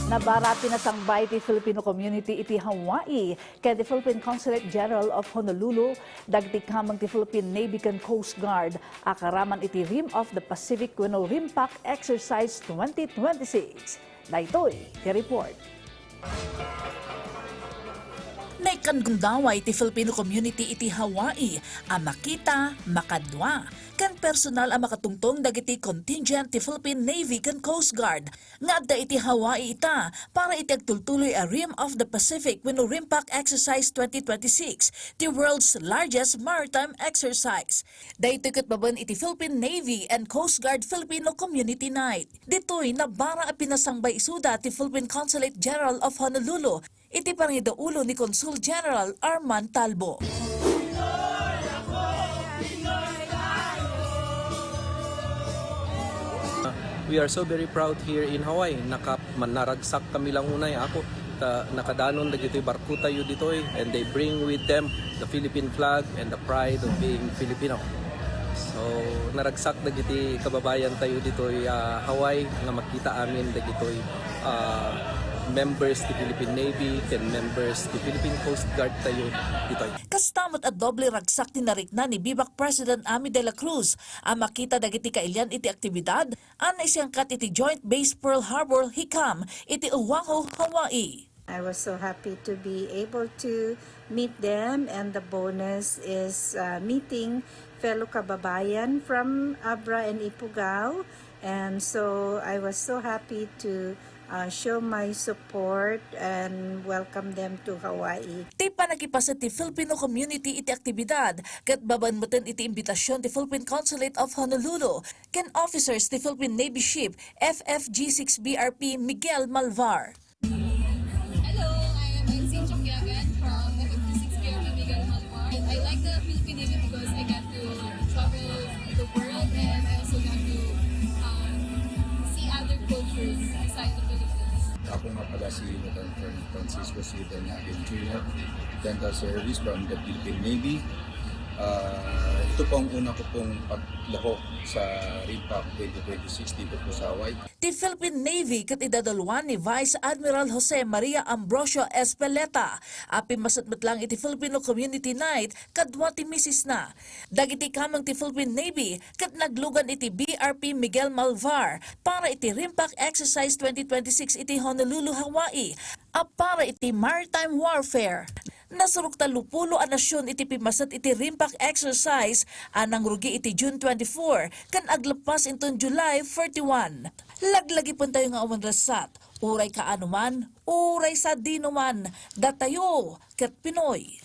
Nabara pinasangbay ti Filipino Community iti Hawaii kay the Philippine Consulate General of Honolulu dagiti kamang ti Philippine Navy ken Coastguard akaraman iti Rim of the Pacific wenno RIMPAC Exercise 2026. Daytoy ti report. Naikan gundaway ti Filipino Community iti Hawaii a makita, makadwa kan personal ang makatungtong dagiti contingent ti Philippine Navy ken Coastguard nga adda iti Hawaii ita para iti agtultuloy a Rim of the Pacific wenno RIMPAC Exercise 2026, the world's largest maritime exercise. Daytoy ket baben iti Philippine Navy and Coastguard Filipino Community Night. Ditoy nabara a pinasangbay isuda ti Philippine Consulate General of Honolulu iti pangidaulo ni Consul General Arman Talbo. We are so very proud here in Hawaii. Naragsak kami lang unay ako. Nakadanon dagitoy barko tayo ditoy and they bring with them the Philippine flag and the pride of being Filipino. So naragsak dagiti kababayan tayo ditoy Hawaii nga makita amin dagitoy members ti Philippine Navy ken members ti Philippine Coast Guard tayo ditoy. Kastamot at doble ragsak tinarikna ni Bivak President Ami de la Cruz ang makita dagiti kailyan iti aktibidad an isangkat iti Joint Base Pearl Harbor Hikam iti Oahu, Hawaii. I was so happy to be able to meet them, and the bonus is meeting fellow kababayan from Abra and Ifugao, and so I was so happy to show my support and welcome them to Hawaii. Ti panagipasa ti Filipino Community iti aktibidad ket babanmeten iti imbitasyon ti Philippine Consulate of Honolulu ken officers ti Philippine Navy Ship FFG-6 BRP Miguel Malvar. Hello, I am Maxine Chokyagan from FFG-6 BRP Miguel Malvar. I like the Philippine Navy because I got to travel the world and I also got to see other cultures besides the Philippines. Ako nga pala si Lieutenant Colonel Francisco Sita na Engineer, Dental Service from the Philippine Navy. Ito po ang una ko pong paglako sa RIMPAC 2026 dito po sa Hawaii. Ti Philippine Navy ket idadalwan ni Vice Admiral Jose Maria Ambrosio Espeleta. Api masatmet lang iti Filipino Community Night kadwa ti misis na. Dagiti kamang ti Philippine Navy ket naglugan iti BRP Miguel Malvar para iti RIMPAC Exercise 2026 iti Honolulu, Hawaii. Para iti maritime warfare. Nasurok talupulo a nasyon iti pimasat iti RIMPAC exercise anang rugi iti June 24 kan aglepas inton July 31. Laglagi pun tayo nga awan rasat, uray kaanuman, uray sa dinuman, datayo ket Pinoy.